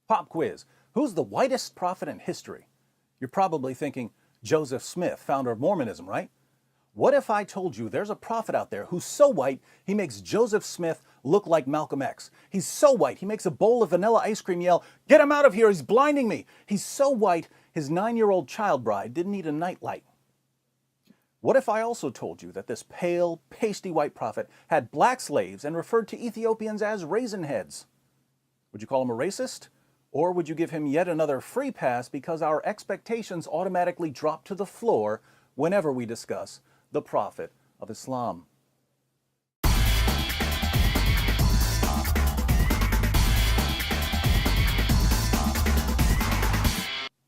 Pop quiz. Who's the whitest prophet in history? You're probably thinking Joseph Smith, founder of Mormonism, right? What if I told you there's a prophet out there who's so white he makes Joseph Smith look like Malcolm X? He's so white he makes a bowl of vanilla ice cream yell, "Get him out of here, he's blinding me!" He's so white his 9-year-old child bride didn't need a nightlight. What if I also told you that this pale, pasty white prophet had black slaves and referred to Ethiopians as raisin heads? Would you call him a racist? Or would you give him yet another free pass because our expectations automatically drop to the floor whenever we discuss the Prophet of Islam?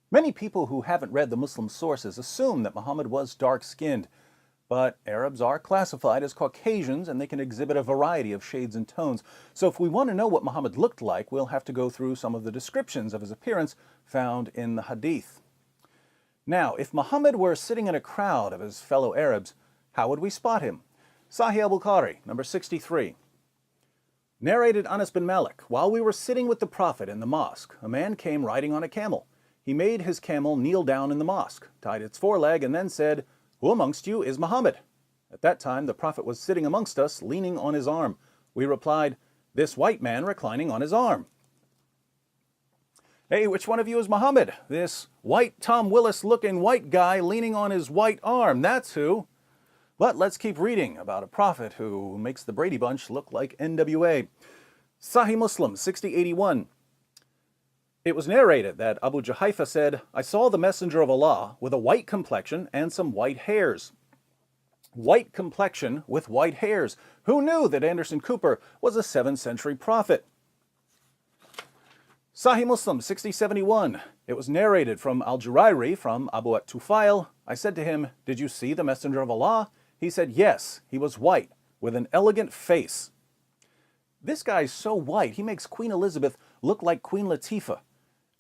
Many people who haven't read the Muslim sources assume that Muhammad was dark-skinned, but Arabs are classified as Caucasians and they can exhibit a variety of shades and tones. So if we want to know what Muhammad looked like, we'll have to go through some of the descriptions of his appearance found in the Hadith. Now, if Muhammad were sitting in a crowd of his fellow Arabs, how would we spot him? Sahih al-Bukhari, number 63. Narrated Anas bin Malik, while we were sitting with the Prophet in the mosque, a man came riding on a camel. He made his camel kneel down in the mosque, tied its foreleg, and then said, "Who amongst you is Muhammad?" At that time, the Prophet was sitting amongst us, leaning on his arm. We replied, "This white man reclining on his arm." "Hey, which one of you is Muhammad?" "This white Tom Willis-looking white guy leaning on his white arm, that's who." But let's keep reading about a prophet who makes the Brady Bunch look like NWA. Sahih Muslim, 6081. It was narrated that Abu Juhayfa said, "I saw the Messenger of Allah with a white complexion and some white hairs." White complexion with white hairs. Who knew that Anderson Cooper was a 7th century prophet? Sahih Muslim, 6071. It was narrated from Al-Jurairi from Abu at-Tufail. I said to him, "Did you see the Messenger of Allah?" He said, "Yes, he was white, with an elegant face." This guy's so white, he makes Queen Elizabeth look like Queen Latifah.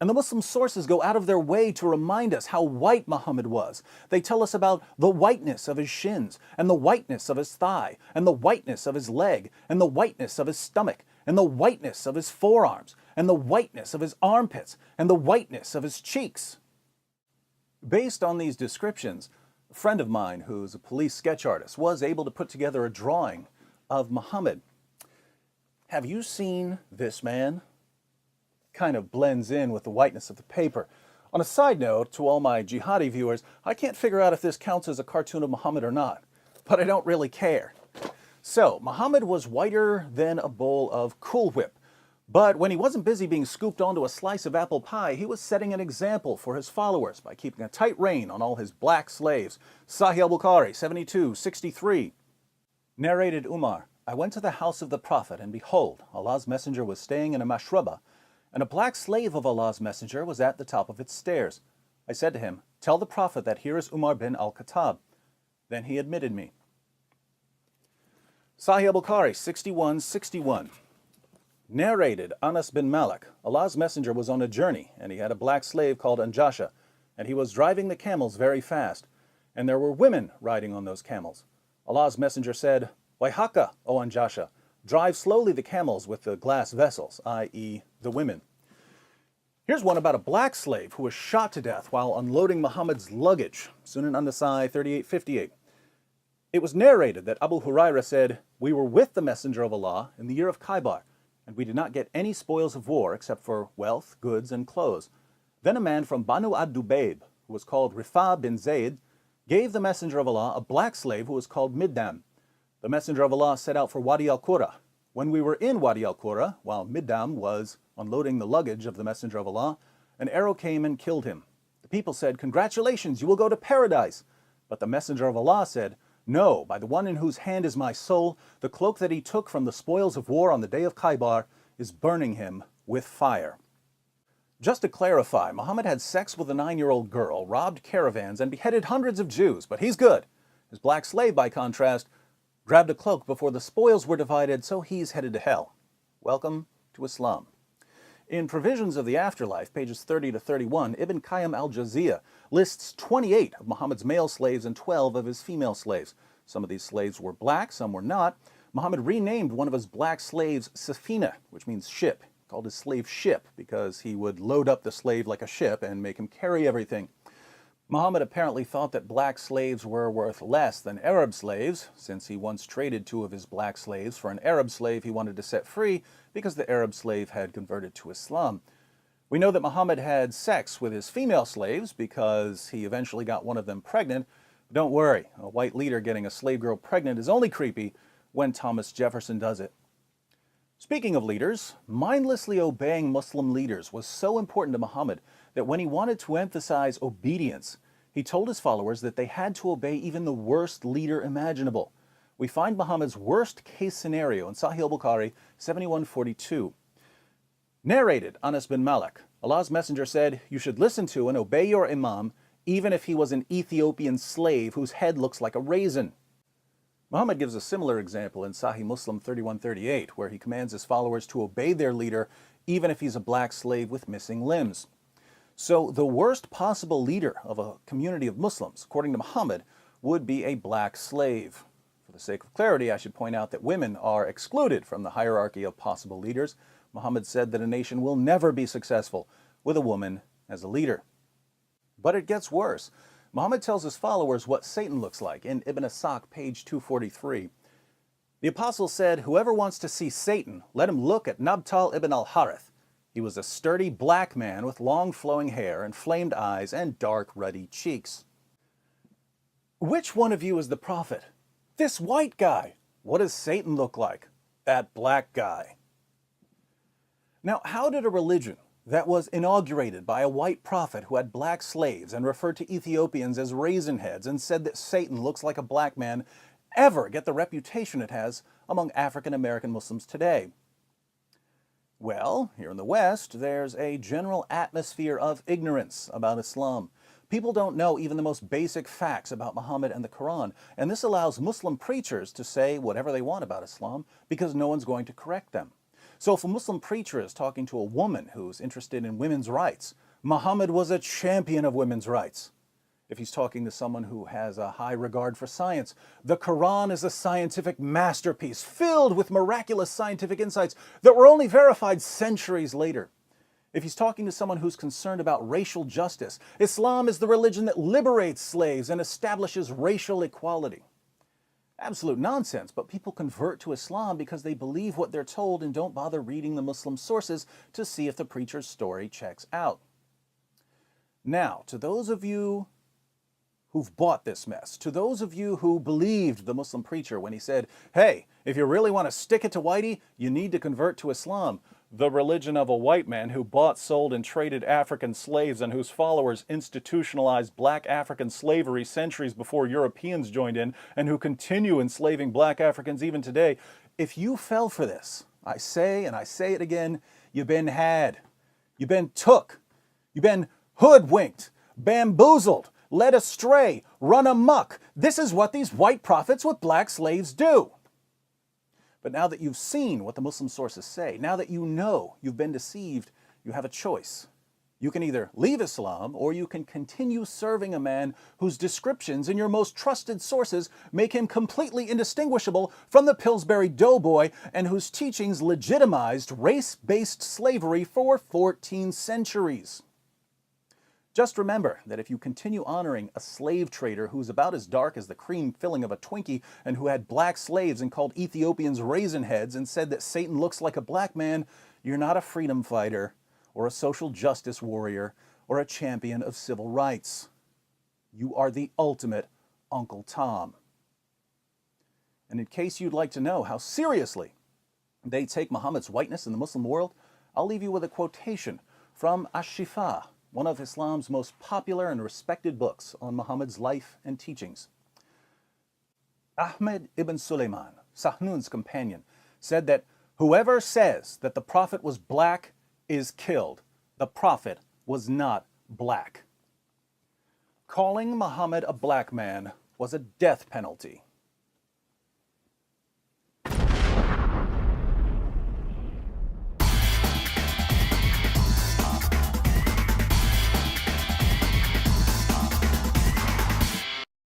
And the Muslim sources go out of their way to remind us how white Muhammad was. They tell us about the whiteness of his shins, and the whiteness of his thigh, and the whiteness of his leg, and the whiteness of his stomach, and the whiteness of his forearms, and the whiteness of his armpits, and the whiteness of his cheeks. Based on these descriptions, a friend of mine who's a police sketch artist was able to put together a drawing of Muhammad. Have you seen this man? Kind of blends in with the whiteness of the paper. On a side note, to all my jihadi viewers, I can't figure out if this counts as a cartoon of Muhammad or not, but I don't really care. So, Muhammad was whiter than a bowl of Cool Whip, but when he wasn't busy being scooped onto a slice of apple pie, he was setting an example for his followers by keeping a tight rein on all his black slaves. Sahih al-Bukhari, 7263. Narrated Umar, I went to the house of the Prophet, and behold, Allah's Messenger was staying in a mashraba, and a black slave of Allah's Messenger was at the top of its stairs. I said to him, "Tell the Prophet that here is Umar bin al-Khattab." Then he admitted me. Sahih al-Bukhari, 6161. Narrated Anas bin Malik, Allah's Messenger was on a journey, and he had a black slave called Anjasha, and he was driving the camels very fast, and there were women riding on those camels. Allah's Messenger said, "Waihaka, O Anjasha, drive slowly the camels with the glass vessels," i.e. the women. Here's one about a black slave who was shot to death while unloading Muhammad's luggage. Sunan an-Nasai 3858. It was narrated that Abu Hurairah said, "We were with the Messenger of Allah in the year of Khaybar, and we did not get any spoils of war except for wealth, goods, and clothes. Then a man from Banu ad-Dubayb, who was called Rifa bin Zayd, gave the Messenger of Allah a black slave who was called Middam. The Messenger of Allah set out for Wadi al-Qura. When we were in Wadi al-Qura, while Middam was unloading the luggage of the Messenger of Allah, an arrow came and killed him. The people said, 'Congratulations, you will go to paradise.' But the Messenger of Allah said, 'No, by the one in whose hand is my soul, the cloak that he took from the spoils of war on the day of Khaybar is burning him with fire.'" Just to clarify, Muhammad had sex with a 9-year-old girl, robbed caravans, and beheaded hundreds of Jews, but he's good. His black slave, by contrast, grabbed a cloak before the spoils were divided, so he's headed to hell. Welcome to Islam. In Provisions of the Afterlife, pages 30 to 31, Ibn Qayyim al-Jawziyya lists 28 of Muhammad's male slaves and 12 of his female slaves. Some of these slaves were black, some were not. Muhammad renamed one of his black slaves Safina, which means ship. called his slave ship, because he would load up the slave like a ship and make him carry everything. Muhammad apparently thought that black slaves were worth less than Arab slaves, since he once traded 2 of his black slaves for an Arab slave he wanted to set free because the Arab slave had converted to Islam. We know that Muhammad had sex with his female slaves because he eventually got one of them pregnant. But don't worry, a white leader getting a slave girl pregnant is only creepy when Thomas Jefferson does it. Speaking of leaders, mindlessly obeying Muslim leaders was so important to Muhammad that when he wanted to emphasize obedience, he told his followers that they had to obey even the worst leader imaginable. We find Muhammad's worst case scenario in Sahih al-Bukhari 7142. Narrated Anas bin Malik, Allah's Messenger said, "You should listen to and obey your imam, even if he was an Ethiopian slave whose head looks like a raisin." Muhammad gives a similar example in Sahih Muslim 3138, where he commands his followers to obey their leader, even if he's a black slave with missing limbs. So the worst possible leader of a community of Muslims, according to Muhammad, would be a black slave. For the sake of clarity, I should point out that women are excluded from the hierarchy of possible leaders. Muhammad said that a nation will never be successful with a woman as a leader. But it gets worse. Muhammad tells his followers what Satan looks like in Ibn Asaq, page 243. The apostle said, "Whoever wants to see Satan, let him look at Nabtal ibn al-Harith. He was a sturdy black man with long flowing hair, inflamed eyes, and dark ruddy cheeks." Which one of you is the prophet? This white guy. What does Satan look like? That black guy. Now, how did a religion that was inaugurated by a white prophet who had black slaves and referred to Ethiopians as raisin heads and said that Satan looks like a black man ever get the reputation it has among African American Muslims today? Well, here in the West, there's a general atmosphere of ignorance about Islam. People don't know even the most basic facts about Muhammad and the Quran, and this allows Muslim preachers to say whatever they want about Islam because no one's going to correct them. So if a Muslim preacher is talking to a woman who's interested in women's rights, Muhammad was a champion of women's rights. If he's talking to someone who has a high regard for science, the Quran is a scientific masterpiece filled with miraculous scientific insights that were only verified centuries later. If he's talking to someone who's concerned about racial justice, Islam is the religion that liberates slaves and establishes racial equality. Absolute nonsense, but people convert to Islam because they believe what they're told and don't bother reading the Muslim sources to see if the preacher's story checks out. Now, to those of you who've bought this mess, to those of you who believed the Muslim preacher when he said, "Hey, if you really want to stick it to whitey, you need to convert to Islam," the religion of a white man who bought, sold, and traded African slaves and whose followers institutionalized black African slavery centuries before Europeans joined in, and who continue enslaving black Africans even today. If you fell for this, I say, and I say it again, you've been had. You've been took. You've been hoodwinked, bamboozled, led astray, run amok. This is what these white prophets with black slaves do. But now that you've seen what the Muslim sources say, now that you know you've been deceived, you have a choice. You can either leave Islam or you can continue serving a man whose descriptions in your most trusted sources make him completely indistinguishable from the Pillsbury Doughboy and whose teachings legitimized race-based slavery for 14 centuries. Just remember that if you continue honoring a slave trader who's about as dark as the cream filling of a Twinkie and who had black slaves and called Ethiopians raisin heads and said that Satan looks like a black man, you're not a freedom fighter or a social justice warrior or a champion of civil rights. You are the ultimate Uncle Tom. And in case you'd like to know how seriously they take Muhammad's whiteness in the Muslim world, I'll leave you with a quotation from Ash-Shifa, one of Islam's most popular and respected books on Muhammad's life and teachings. Ahmed ibn Sulaiman, Sahnun's companion, said that whoever says that the Prophet was black is killed. The Prophet was not black. Calling Muhammad a black man was a death penalty.